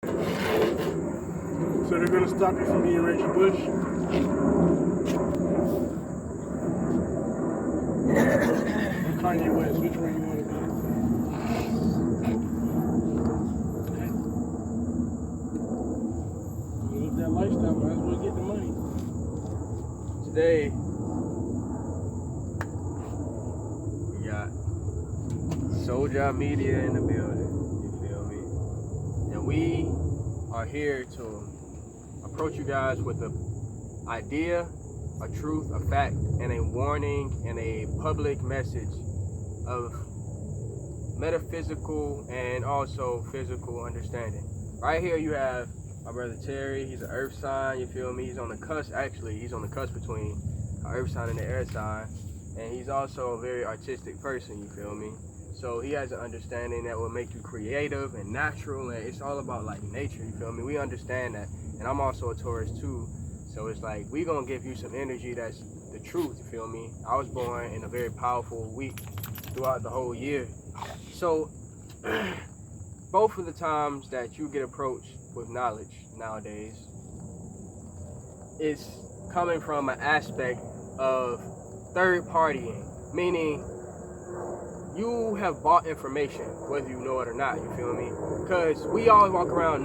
So they're gonna stop you from being Reggie Bush? Or Kanye West? Which one you want to be? Live that lifestyle, might as well get the money. Today, we got Xolji Media in the building, you feel me? And we are here to approach you guys with an idea, a truth, a fact, and a warning, and a public message of metaphysical and also physical understanding. Right here you have my brother Terry. He's an earth sign, you feel me? He's on the cusp, actually, he's on the cusp between an earth sign and an air sign. And he's also a very artistic person, you feel me? So he has an understanding that will make you creative and natural, and it's all about like nature, you feel me? We understand that. And I'm also a Taurus too. So it's like, we gonna give you some energy that's the truth, you feel me? I was born in a very powerful week throughout the whole year. So both of the times that you get approached with knowledge nowadays is coming from an aspect of third partying, meaning you have bought information, whether you know it or not, you feel me? Because we all walk around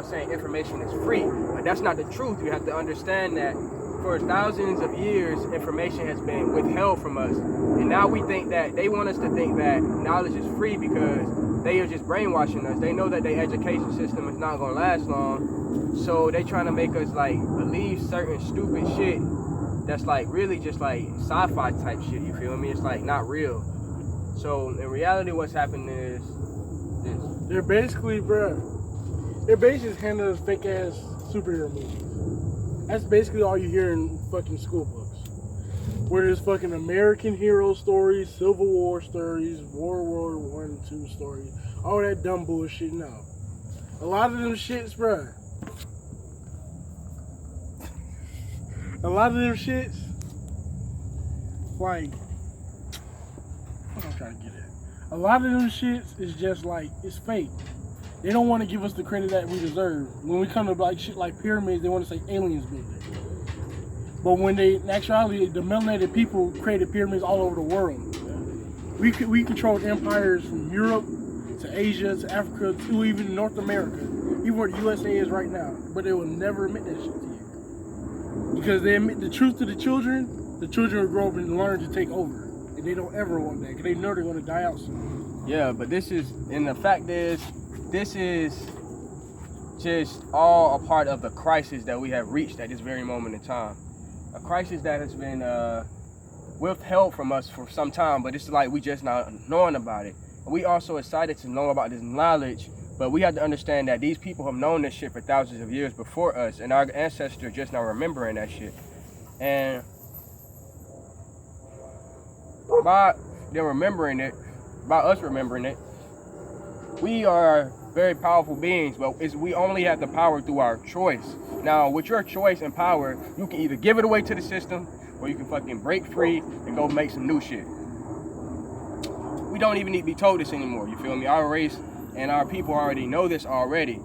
saying information is free, but that's not the truth. You have to understand that for thousands of years, information has been withheld from us. And now we think that they want us to think that knowledge is free because they are just brainwashing us. They know that their education system is not gonna last long. So they trying to make us like believe certain stupid shit that's like really just like sci-fi type shit, you feel me? It's like not real. So in reality, what's happening is this. They're basically, they're basically just handing us fake ass superhero movies. That's basically all you hear in fucking school books. Where there's fucking American hero stories, Civil War stories, World War I, II stories, all that dumb bullshit. No. A lot of them shits, bruh. A lot of them shits, like, what I'm trying to get at. A lot of them shits is just like, it's fake. They don't want to give us the credit that we deserve. When we come to like shit like pyramids, they want to say aliens built it. But when they, in actuality, the melanated people created pyramids all over the world. We controlled empires from Europe to Asia to Africa to even North America, even where the USA is right now. But they will never admit that shit to you. Because they admit the truth to the children will grow up and learn to take over. And they don't ever want that, because they know they're going to die out soon. Yeah, but this is, and the fact is, this is just all a part of the crisis that we have reached at this very moment in time. A crisis that has been withheld from us for some time, but it's like we just not knowing about it. And we also excited to know about this knowledge, but we have to understand that these people have known this shit for thousands of years before us, and our ancestors just now remembering that shit. And by them remembering it, by us remembering it, we are very powerful beings, but we only have the power through our choice. Now, with your choice and power, you can either give it away to the system, or you can fucking break free and go make some new shit. We don't even need to be told this anymore, you feel me? Our race and our people already know this already.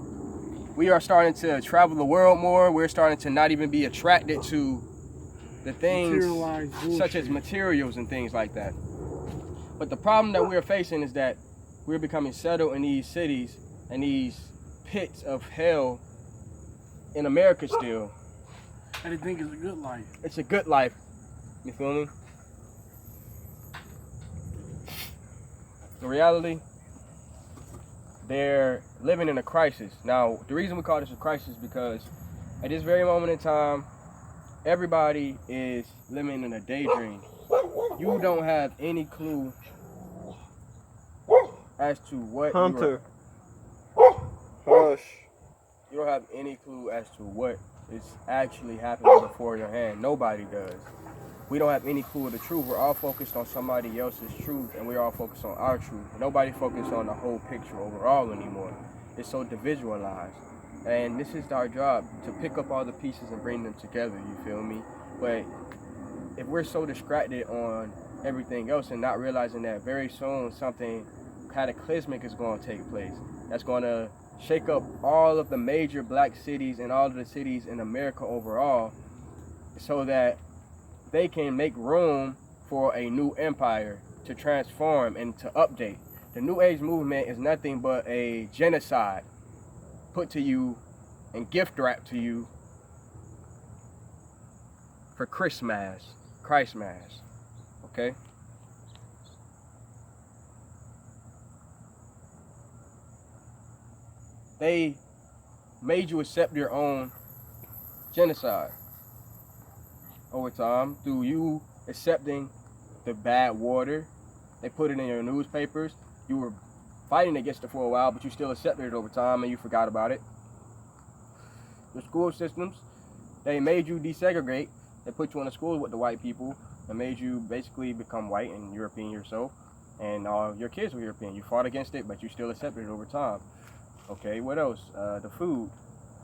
We are starting to travel the world more. We're starting to not even be attracted to the things such as materials and things like that. But the problem that we're facing is that we're becoming settled in these cities and these pits of hell in America still. And they think it's a good life. It's a good life. You feel me? In reality, they're living in a crisis. Now, the reason we call this a crisis is because at this very moment in time, everybody is living in a daydream. You don't have any clue as to what Hunter. Hush. You don't have any clue as to what is actually happening before your hand. Nobody does. We don't have any clue of the truth. We're all focused on somebody else's truth, and we're all focused on our truth. Nobody focused on the whole picture overall anymore. It's so individualized. And this is our job, to pick up all the pieces and bring them together, you feel me? But if we're so distracted on everything else and not realizing that very soon something cataclysmic is going to take place, that's going to shake up all of the major black cities and all of the cities in America overall, so that they can make room for a new empire to transform and to update. The New Age movement is nothing but a genocide put to you and gift wrapped to you for Christmas, okay? They made you accept your own genocide over time through you accepting the bad water. They put it in your newspapers. You were fighting against it for a while, but you still accepted it over time and you forgot about it. The school systems, they made you desegregate. They put you in a school with the white people and made you basically become white and European yourself. And all your kids were European. You fought against it, but you still accepted it over time. Okay, what else? The food.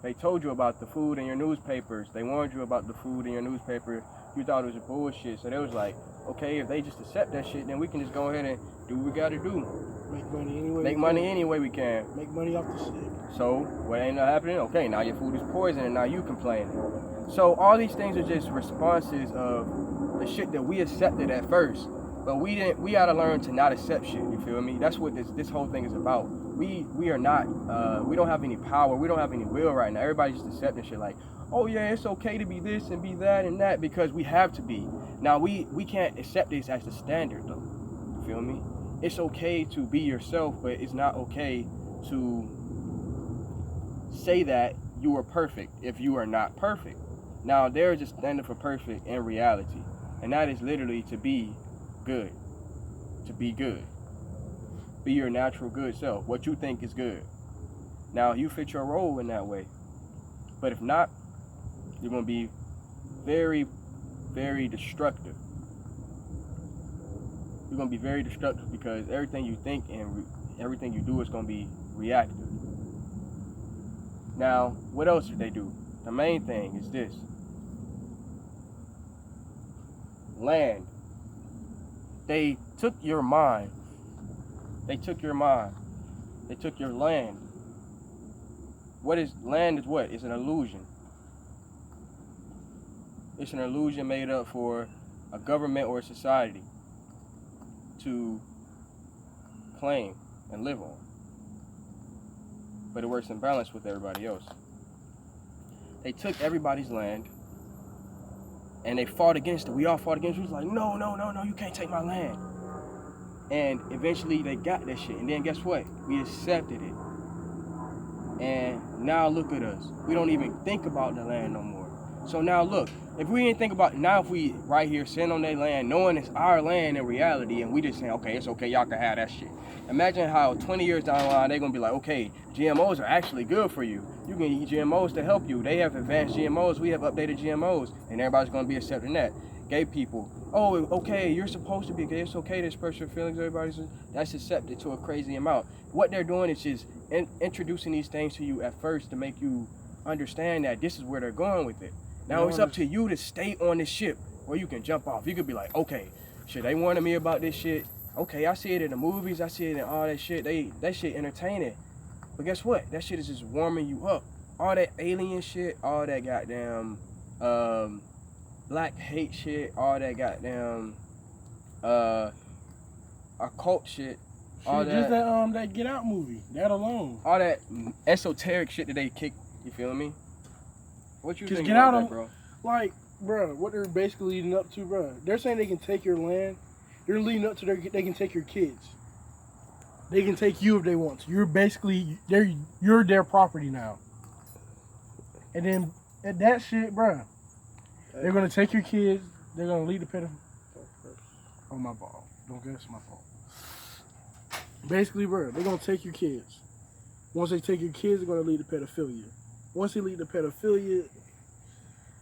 They told you about the food in your newspapers. They warned you about the food in your newspaper. You thought it was bullshit. So they was like, okay, if they just accept that shit, then we can just go ahead and do what we gotta do. Make money anyway. Make money any way we can. Make money off the sick. So what ain't happening? Okay, now your food is poison and now you complaining. So all these things are just responses of the shit that we accepted at first. But we gotta learn to not accept shit, you feel me? That's what this whole thing is about. We are not, we don't have any power, we don't have any will right now. Everybody's just accepting shit like, oh yeah, it's okay to be this and be that and that because we have to be. Now we can't accept this as the standard though, you feel me? It's okay to be yourself, but it's not okay to say that you are perfect if you are not perfect. Now there is a standard for perfect in reality, and that is literally to be good. To be good. Be your natural good self. What you think is good. Now you fit your role in that way. But if not, you're going to be very, very destructive. You're going to be very destructive because everything you think and everything you do is going to be reactive. Now, what else did they do? The main thing is this. Land. They took your mind. They took your mind. They took your land. What is land is what? It's an illusion. It's an illusion made up for a government or a society to claim and live on. But it works in balance with everybody else. They took everybody's land and they fought against it. We all fought against it. It was like, no, you can't take my land. And eventually they got that shit. And then guess what? We accepted it. And now look at us. We don't even think about the land no more. So now look, if we didn't think about it, now if we right here sitting on their land, knowing it's our land in reality, and we just saying, okay, it's okay, y'all can have that shit. Imagine how 20 years down the line, they're going to be like, okay, GMOs are actually good for you. You can eat GMOs to help you. They have advanced GMOs. We have updated GMOs. And everybody's going to be accepting that. Gay people, oh, okay, you're supposed to be gay. It's okay to express your feelings. That's accepted to a crazy amount. What they're doing is just introducing these things to you at first to make you understand that this is where they're going with it. Now it's up to you to stay on this ship or you can jump off. You could be like, okay, shit, they warning me about this shit. Okay, I see it in the movies. I see it in all that shit. That shit entertaining. But guess what? That shit is just warming you up. All that alien shit, all that goddamn black hate shit, all that goddamn occult shit. All just that Get Out movie. That alone. All that esoteric shit that they kick. You feel me? What you think Get about Out that, bro? Like, bro, what they're basically leading up to, bro. They're saying they can take your land. They're leading up to they can take your kids. They can take you if they want to. You're basically you're their property now. And then at that shit, bro, they're gonna take your kids. They're gonna lead the pedophile. Oh, my fault. Don't guess my fault. Basically, bro, they're gonna take your kids. Once they take your kids, they're gonna lead the pedophilia. Once they lead the pedophilia,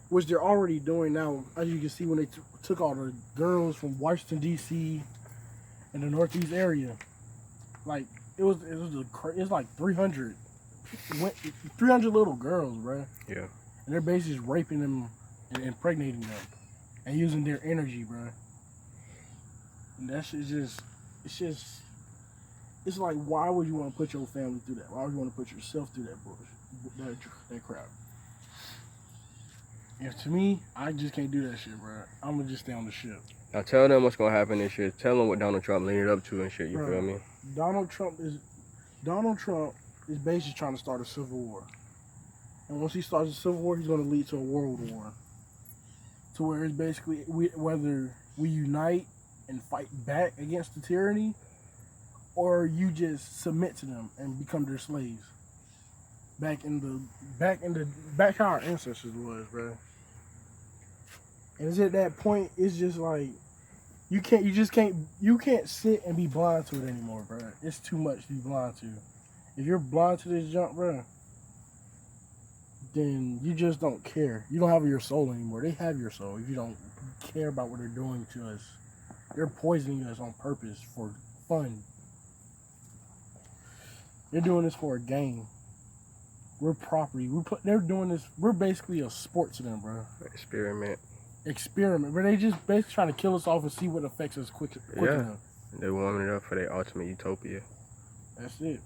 which they're already doing now, as you can see when they took all the girls from Washington D.C. and the Northeast area, like it was like 300 little girls, bro. Yeah. And they're basically just raping them and impregnating them and using their energy, bro. And that shit it's it's like, why would you want to put your family through that? Why would you want to put yourself through that bullshit, that crap? If to me, I just can't do that shit, bro. I'm gonna just stay on the ship. Now tell them what's gonna happen this year. Tell them what Donald Trump leading up to and shit. You feel me? Donald Trump is basically trying to start a civil war. And once he starts a civil war, he's going to lead to a world war. To where it's basically whether we unite and fight back against the tyranny, or you just submit to them and become their slaves. Back how our ancestors was, bro. And it's at that point, it's just like you can't sit and be blind to it anymore, bro. It's too much to be blind to. If you're blind to this junk, bro, then you just don't care. You don't have your soul anymore. They have your soul. If you don't care about what they're doing to us, they're poisoning us on purpose for fun. They're doing this for a game. We're property. They're doing this. We're basically a sport to them, bro. Experiment. But they just basically trying to kill us off and see what affects us quick enough. They're warming it up for their ultimate utopia. That's it.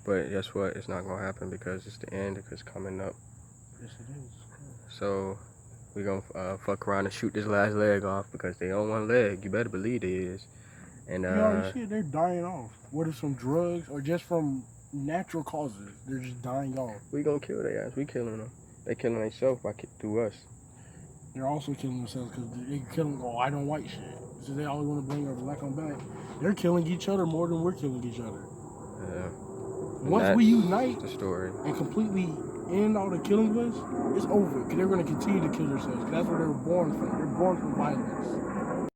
But guess what? It's not gonna happen because it's the end. Because it's coming up. Yes, it is. So we gonna fuck around and shoot this last leg off because they on one leg. You better believe they is. And you already see it. They're dying off. Whether from drugs or just from natural causes, they're just dying off. We gonna kill their ass. We killing them. They killing themselves through us. They're also killing themselves because they killing white on white shit. So they always want to bring our black on black. They're killing each other more than we're killing each other. Yeah. Once we unite the story and completely end all the killing of us, it's over. Because they're going to continue to kill themselves. Because that's where they were born from. They're born from violence.